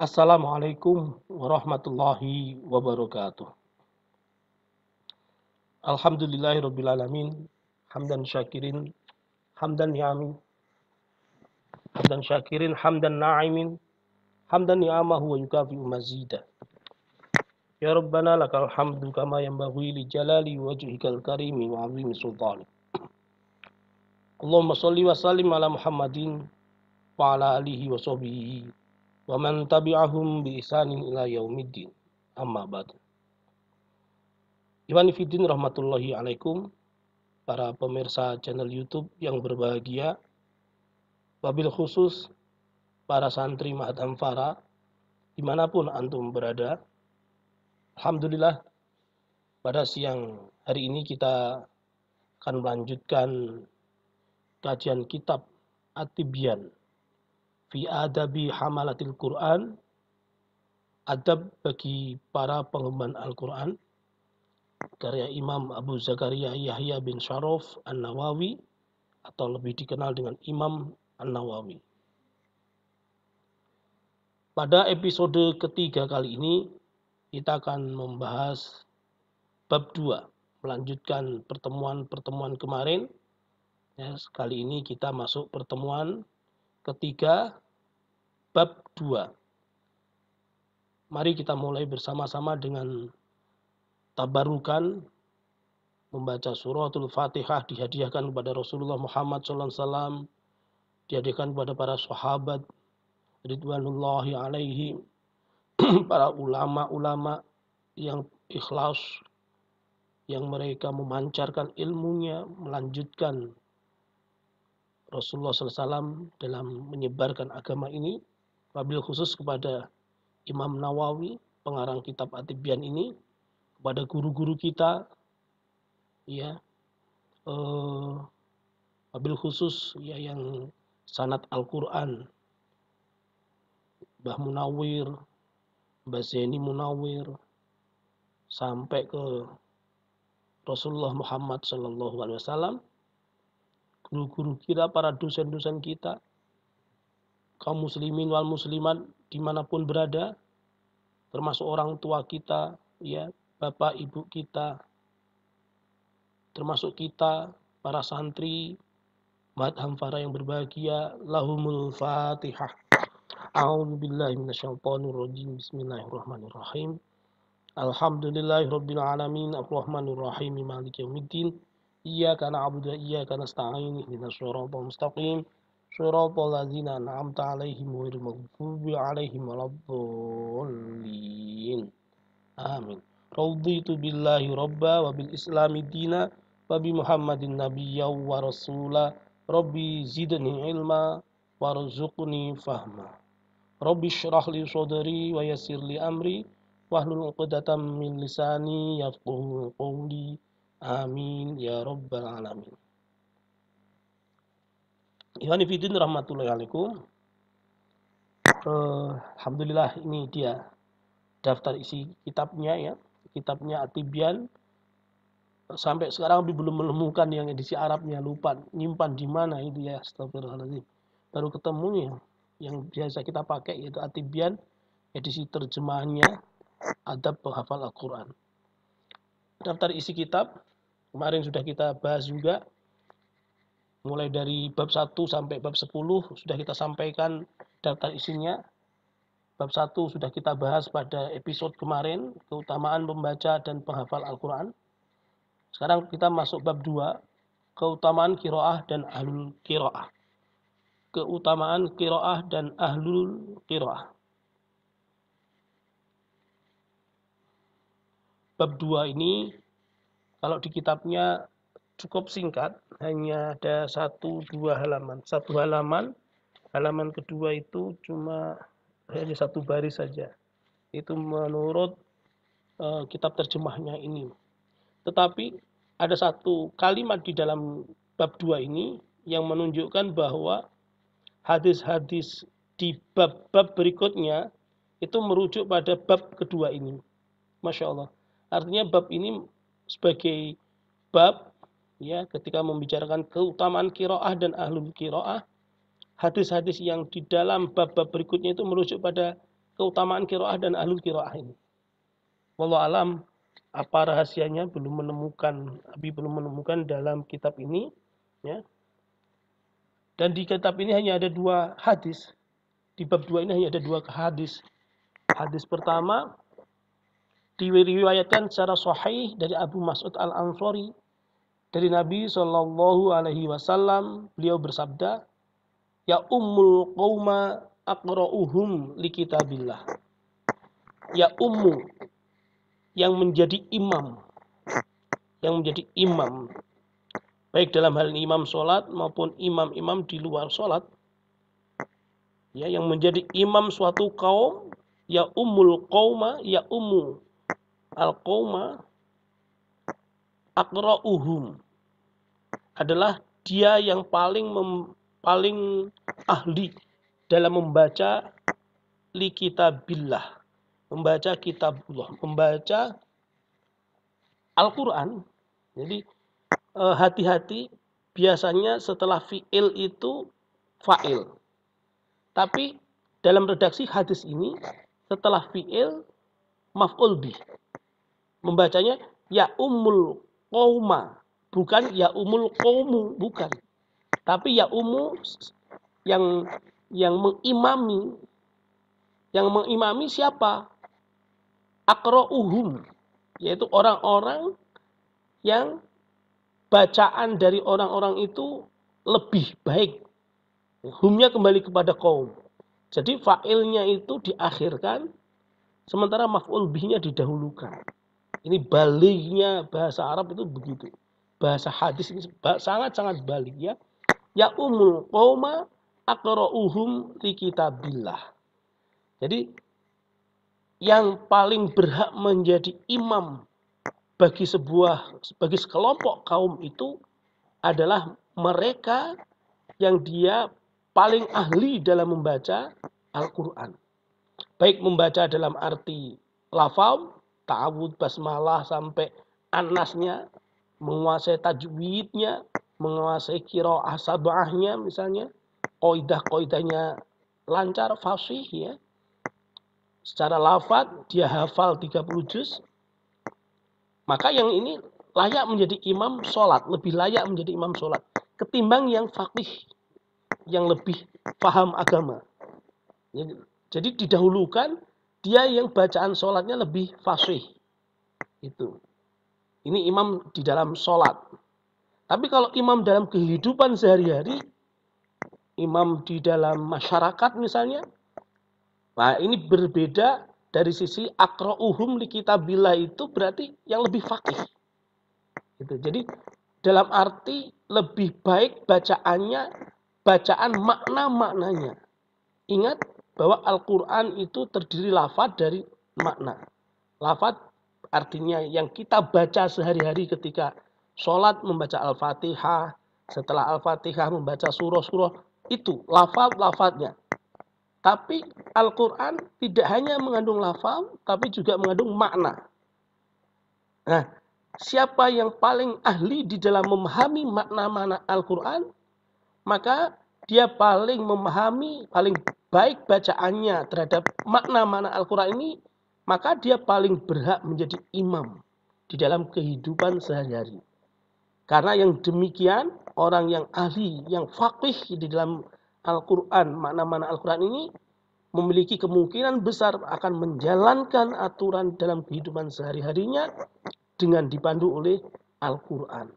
Assalamualaikum warahmatullahi wabarakatuh. Alhamdulillahirabbil alamin. Hamdan syakirin, hamdan ni'amin, hamdan syakirin, hamdan na'imin, hamdan ni'amahu wa yukafi'u mazida. Ya Rabbana lakal hamdu kama yanbaghi li jalali wajhikal karimi wa 'azimi sultani. Allahumma shalli wa sallim ala Muhammadin wa ala alihi wa sahbihi wa man tabi'ahum bi ihsanin ila yaumiddin. Amma ba'd. Ikhwani fiddin rahmatullahi alaikum, para pemirsa channel YouTube yang berbahagia, wabil khusus para santri Ma'had Amfara dimanapun antum berada. Alhamdulillah, pada siang hari ini kita akan melanjutkan kajian kitab At-Tibyan fi Adabi Hamalatil Quran, adab bagi para pengemban Al-Quran, karya Imam Abu Zakaria Yahya bin Syaraf An-Nawawi atau lebih dikenal dengan Imam An-Nawawi. Pada episode ketiga kali ini kita akan membahas bab 2, melanjutkan pertemuan-pertemuan kemarin. Ya, kali ini kita masuk pertemuan ketiga bab 2. Mari kita mulai bersama-sama dengan tabarukan membaca suratul Fatihah, dihadiahkan kepada Rasulullah Muhammad SAW, dihadiahkan kepada para sahabat ridwanullahi alaihi, para ulama-ulama yang ikhlas, yang mereka memancarkan ilmunya, melanjutkan Rasulullah SAW dalam menyebarkan agama ini, wabil khusus kepada Imam Nawawi, pengarang kitab At-Tibyan ini, kepada guru-guru kita, ya, wabil khusus ya yang sanad Al-Quran, Mbah Munawir, Mbah Zaini Munawir, sampai ke Rasulullah Muhammad SAW, guru-guru kita, para dosen-dosen kita, kaum muslimin wal muslimat dimanapun berada, termasuk orang tua kita, ya, bapak ibu kita, termasuk kita, para santri Ma'had Amfara yang berbahagia. Lahumul Fatihah. A'udzubillahi minasyaitonirrajim. Bismillahirrahmanirrahim. Alhamdulillahirabbil alamin, arrahmanirrahim, maliki yaumiddin. Iyyaka na'budu wa iyyaka nasta'in. Ihdinas shiratal mustaqim. Shiratal ladzina an'amta 'alaihim ghairil maghdubi 'alaihim waladdallin. Amin. Raditu billahi rabba wa bil islami dina wa bi Muhammadin nabiyya wa rasula. Rabbi zidni ilma warzuqni fahma. Rabbi shrah li sadri wa yassir li amri wahlul 'uqdatam min lisani yafqahu qawli. Amin ya rabbal alamin. Ikhwani fillah rahmatullahi alaikum. Alhamdulillah, ini dia daftar isi kitabnya, ya. Kitabnya At-Tibyan. Sampai sekarang belum menemukan yang edisi Arabnya, lupa nyimpan di mana itu, ya. Astagfirullahaladzim. Baru ketemu yang biasa kita pakai, yaitu At-Tibyan edisi terjemahannya Adab Penghafal Al-Quran. Daftar isi kitab kemarin sudah kita bahas juga, mulai dari bab 1 sampai bab 10 sudah kita sampaikan daftar isinya. Bab 1 sudah kita bahas pada episode kemarin, keutamaan membaca dan penghafal Al-Quran. Sekarang kita masuk bab 2, keutamaan qiraah dan ahlul qiraah. Keutamaan qiraah dan ahlul qiraah. Bab 2 ini kalau di kitabnya cukup singkat, hanya ada 1-2 halaman. Satu halaman, halaman kedua itu cuma hanya 1 baris saja. Itu menurut kitab terjemahnya ini. Tetapi ada satu kalimat di dalam bab 2 ini yang menunjukkan bahwa hadis-hadis di bab-bab berikutnya itu merujuk pada bab kedua ini. Masya Allah. Artinya bab ini sebagai bab, ya, ketika membicarakan keutamaan qiraah dan ahlul qiraah, hadis-hadis yang di dalam bab-bab berikutnya itu merujuk pada keutamaan qiraah dan ahlul qiraah ini. Wallahu alam, apa rahasianya belum menemukan dalam kitab ini, ya. Dan di kitab ini hanya ada 2 hadis. Di bab 2 ini hanya ada 2 hadis. Hadis pertama diriwayatkan secara sahih dari Abu Mas'ud Al-Ansari dari Nabi Shallallahu Alaihi Wasallam. Beliau bersabda, ya ummul qauma aqra'uhum li kitabillah. Ya ummu, yang menjadi imam, baik dalam hal ini imam sholat maupun imam-imam di luar sholat, ya, yang menjadi imam suatu kaum, ya ummul qauma, ya ummu al qauma aqra'uhum, adalah dia yang paling ahli dalam membaca li kitabillah, membaca kitabullah, membaca Al-Quran. Jadi hati-hati, biasanya setelah fi'il itu fa'il. Tapi dalam redaksi hadis ini, setelah fi'il maf'ul bih. Membacanya ya ummul qauma, bukan ya umul qaumu, bukan. Tapi ya ummu yang mengimami siapa? Aqra'uhum, yaitu orang-orang yang bacaan dari orang-orang itu lebih baik. Humnya kembali kepada kaum. Jadi fa'ilnya itu diakhirkan, sementara maf'ul bihnya didahulukan. Ini balignya bahasa Arab itu begitu. Bahasa hadis ini sangat-sangat balik, ya. Ya umul qauma aqra'uhum li kitabillah. Jadi yang paling berhak menjadi imam bagi sekelompok kaum itu adalah mereka yang dia paling ahli dalam membaca Al-Quran. Baik membaca dalam arti lafal, ta'awud, basmalah, sampai anasnya, menguasai tajwidnya, menguasai qiraah sab'ahnya misalnya, qaidah-qaidahnya lancar, fasih, ya. Secara lafaz dia hafal 30 juz. Maka yang ini layak menjadi imam sholat, lebih layak menjadi imam sholat ketimbang yang faqih, yang lebih paham agama. Jadi didahulukan dia yang bacaan sholatnya lebih fasih. Itu. Ini imam di dalam sholat. Tapi kalau imam dalam kehidupan sehari-hari, imam di dalam masyarakat misalnya, nah ini berbeda dari sisi aqra'uhum li kitabillah, itu berarti yang lebih faqih. Gitu. Jadi dalam arti lebih baik bacaannya, bacaan makna-maknanya. Ingat bahwa Al-Quran itu terdiri lafaz dari makna. Lafaz artinya yang kita baca sehari-hari ketika sholat, membaca Al-Fatihah, setelah Al-Fatihah membaca surah-surah, itu lafaz-lafaznya. Tapi Al-Quran tidak hanya mengandung lafaz, tapi juga mengandung makna. Nah, siapa yang paling ahli di dalam memahami makna-makna Al-Quran, maka dia paling memahami, paling baik bacaannya terhadap makna-makna Al-Quran ini, maka dia paling berhak menjadi imam di dalam kehidupan sehari-hari. Karena yang demikian, orang yang ahli, yang faqih di dalam Al-Quran, makna-makna Al-Quran ini, memiliki kemungkinan besar akan menjalankan aturan dalam kehidupan sehari-harinya dengan dipandu oleh Al-Quran.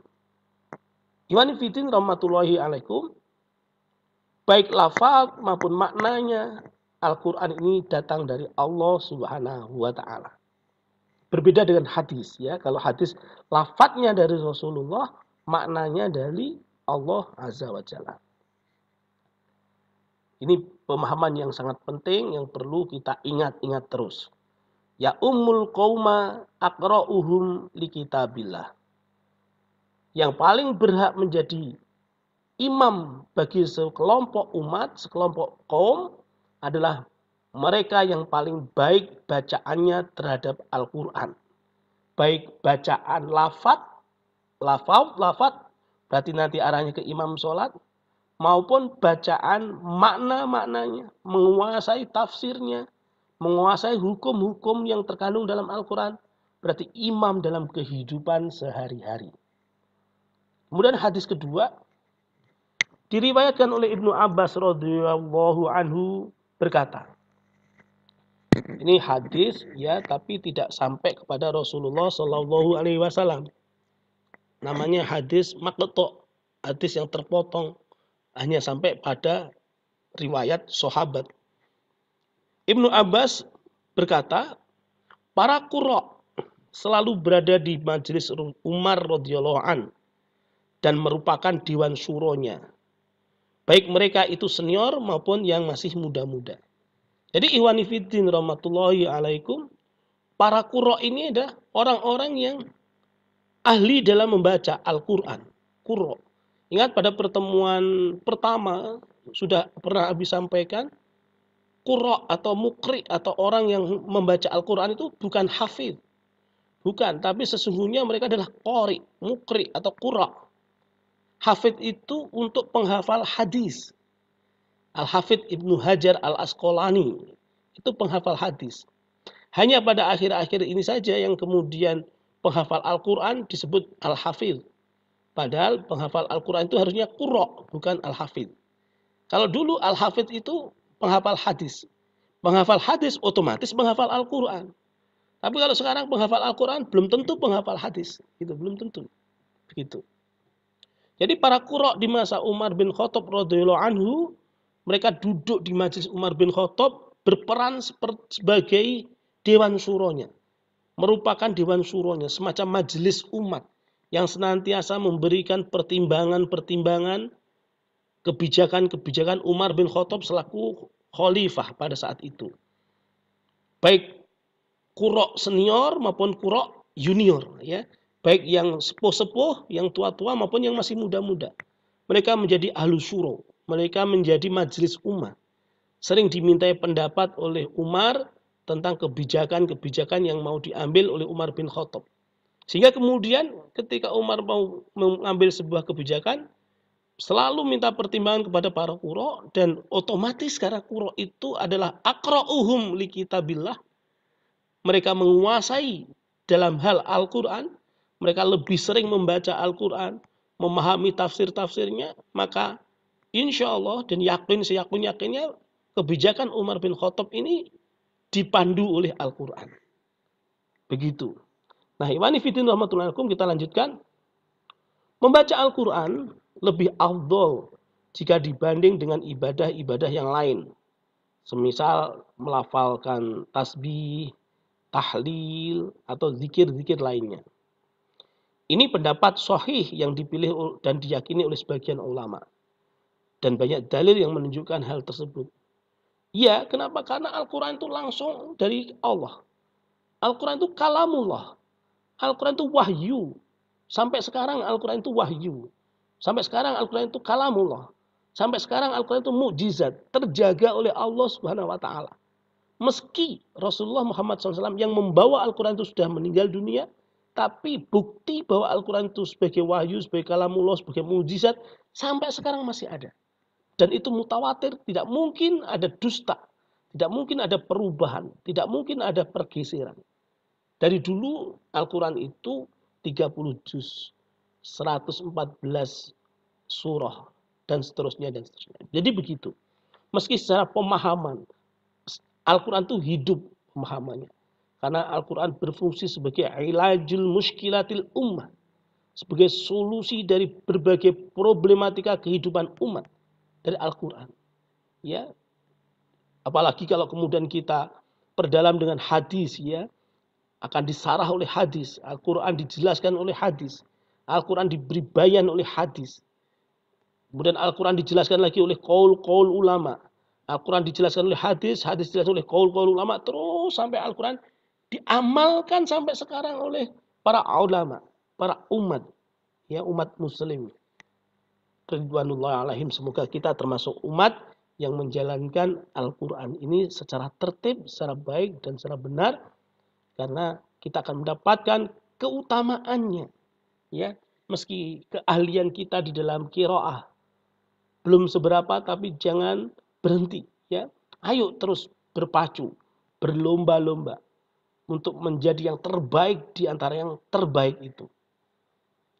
Ikhwani fillah rahmatullahi alaikum. Baik lafaz maupun maknanya, Al-Quran ini datang dari Allah Subhanahu wa Ta'ala. Berbeda dengan hadis, ya. Kalau hadis lafaznya dari Rasulullah, maknanya dari Allah Azza wa Jalla. Ini pemahaman yang sangat penting yang perlu kita ingat-ingat terus. Ya ummul qauma aqra'uhum li kitabillah. Yang paling berhak menjadi imam bagi sekelompok umat, sekelompok kaum adalah mereka yang paling baik bacaannya terhadap Al-Quran. Baik bacaan lafaz, berarti nanti arahnya ke imam sholat, maupun bacaan makna-maknanya, menguasai tafsirnya, menguasai hukum-hukum yang terkandung dalam Al-Quran, berarti imam dalam kehidupan sehari-hari. Kemudian hadis kedua, diriwayatkan oleh Ibnu Abbas radhiyallahu anhu berkata, ini hadis ya, tapi tidak sampai kepada Rasulullah Shallallahu Alaihi Wasallam. Namanya hadis maqtu', hadis yang terpotong, hanya sampai pada riwayat sahabat. Ibnu Abbas berkata, para qurra selalu berada di majelis Umar radhiyallahu an dan merupakan dewan syuronya. Baik mereka itu senior maupun yang masih muda-muda. Jadi ikhwani fiddin rahmatullahi alaikum, para qurra ini adalah orang-orang yang ahli dalam membaca Al-Qur'an. Qurra. Ingat pada pertemuan pertama sudah pernah Abi sampaikan, qurra atau mukri atau orang yang membaca Al-Qur'an itu bukan hafidh. Bukan, tapi sesungguhnya mereka adalah qari, mukri atau qurra. Hafidh itu untuk penghafal hadis. Al-Hafidh Ibnu Hajar Al-Asqalani itu penghafal hadis. Hanya pada akhir-akhir ini saja yang kemudian penghafal Al-Quran disebut Al-Hafidh. Padahal penghafal Al-Quran itu harusnya qurra, bukan Al-Hafidh. Kalau dulu Al-Hafidh itu penghafal hadis. Penghafal hadis otomatis penghafal Al-Quran. Tapi kalau sekarang penghafal Al-Quran belum tentu penghafal hadis. Itu belum tentu. Begitu. Jadi para qurra di masa Umar bin Khattab radhiyallahu anhu, mereka duduk di majelis Umar bin Khattab berperan sebagai dewan syuronya. Merupakan dewan syuronya, semacam majelis umat yang senantiasa memberikan pertimbangan-pertimbangan kebijakan-kebijakan Umar bin Khattab selaku khalifah pada saat itu. Baik qurra senior maupun qurra junior, ya. Baik yang sepuh-sepuh, yang tua-tua maupun yang masih muda-muda. Mereka menjadi ahlus syuro. Mereka menjadi majelis umat. Sering dimintai pendapat oleh Umar tentang kebijakan-kebijakan yang mau diambil oleh Umar bin Khattab. Sehingga kemudian ketika Umar mau mengambil sebuah kebijakan, selalu minta pertimbangan kepada para qurra, dan otomatis karena qurra itu adalah aqra'uhum li kitabillah. Mereka menguasai dalam hal Al-Quran, mereka lebih sering membaca Al-Quran, memahami tafsir-tafsirnya, maka insya Allah dan seyakin-yakinnya kebijakan Umar bin Khattab ini dipandu oleh Al-Quran. Begitu. Nah, ikhwani fillah rahmatullahi wabarakatuh, kita lanjutkan. Membaca Al-Quran lebih afdol jika dibanding dengan ibadah-ibadah yang lain. Semisal melafalkan tasbih, tahlil, atau zikir-zikir lainnya. Ini pendapat sahih yang dipilih dan diyakini oleh sebagian ulama. Dan banyak dalil yang menunjukkan hal tersebut. Ya, kenapa? Karena Al-Quran itu langsung dari Allah. Al-Quran itu kalamullah. Al-Quran itu wahyu. Sampai sekarang Al-Quran itu wahyu. Sampai sekarang Al-Quran itu kalamullah. Sampai sekarang Al-Quran itu mukjizat. Terjaga oleh Allah Subhanahu wa Ta'ala. Meski Rasulullah Muhammad SAW yang membawa Al-Quran itu sudah meninggal dunia, tapi bukti bahwa Al-Quran itu sebagai wahyu, sebagai kalamullah, sebagai mukjizat, sampai sekarang masih ada. Dan itu mutawatir, tidak mungkin ada dusta, tidak mungkin ada perubahan, tidak mungkin ada pergeseran. Dari dulu Al-Quran itu 30 juz, 114 surah, dan seterusnya, dan seterusnya. Jadi begitu. Meski secara pemahaman, Al-Quran itu hidup pemahamannya. Karena Al-Quran berfungsi sebagai ilajul muskilatil ummah. Sebagai solusi dari berbagai problematika kehidupan umat. Dari Al-Quran. Ya. Apalagi kalau kemudian kita perdalam dengan hadis, ya. Akan disarah oleh hadis. Al-Quran dijelaskan oleh hadis. Al-Quran diberi bayan oleh hadis. Kemudian Al-Quran dijelaskan lagi oleh qaul-qaul ulama. Al-Quran dijelaskan oleh hadis, hadis dijelaskan oleh qaul-qaul ulama, terus sampai Al-Quran diamalkan sampai sekarang oleh para ulama, para umat, ya, umat muslim. Ridwanullah alaihim, semoga kita termasuk umat yang menjalankan Al-Quran ini secara tertib, secara baik dan secara benar, karena kita akan mendapatkan keutamaannya, ya. Meski keahlian kita di dalam qiraah belum seberapa, tapi jangan berhenti, ya. Ayo terus berpacu, berlomba-lomba untuk menjadi yang terbaik di antara yang terbaik itu.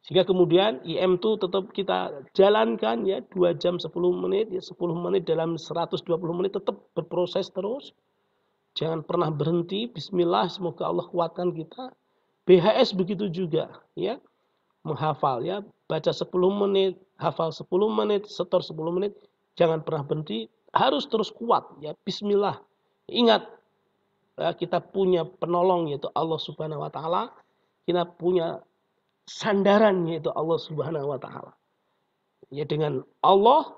Sehingga kemudian IM itu tetap kita jalankan ya 2 jam 10 menit ya 10 menit dalam 120 menit tetap berproses terus. Jangan pernah berhenti. Bismillah, semoga Allah kuatkan kita. BHS begitu juga ya. Menghafal ya, baca 10 menit, hafal 10 menit, setor 10 menit, jangan pernah berhenti, harus terus kuat ya. Bismillah. Ingat ya, kita punya penolong yaitu Allah Subhanahu wa taala. Kita punya sandaran yaitu Allah Subhanahu wa taala. Ya dengan Allah,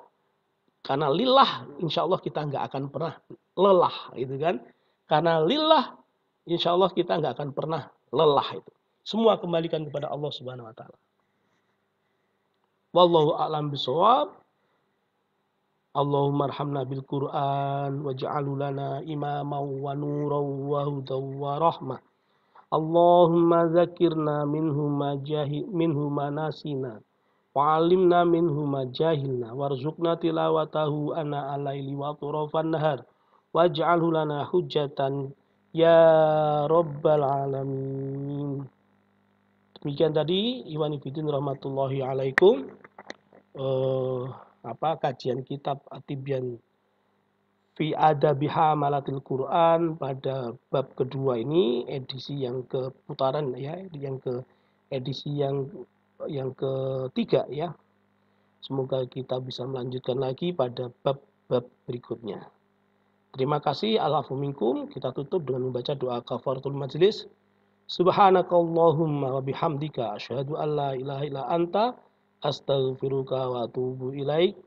karena lillah insya Allah kita nggak akan pernah lelah gitu kan. Karena lillah insya Allah kita nggak akan pernah lelah itu. Semua kembalikan kepada Allah Subhanahu wa taala. Wallahu a'lam bishawab. Allahumma arhamna bil Qur'an waj'alhu lana imaman wa nuran wa hudan wa rahmah. Allahumma dzakirna minhu ma nasina wa 'allimna minhu ma jahilna warzuqna tilawatahu ana al-laili wa atrafan nahar waj'alhu lana hujjatan ya rabbal alamin. Demikian tadi Ikhwani fillah rahmatullahi alaikum. Kajian kitab At-Tibyan fi Adabi Hamalatil Quran pada bab kedua ini, edisi yang keputaran ya, edisi yang ketiga ya. Semoga kita bisa melanjutkan lagi pada bab-bab berikutnya. Terima kasih. Al-afu minkum. Kita tutup dengan membaca doa kafaratul majlis. Subhanakallahumma wa bihamdika asyhadu an la ilaha illa anta astaghfiruka wa atubu ilaik.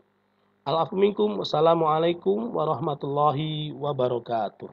Al-afu minkum. Wassalamualaikum warahmatullahi wabarakatuh.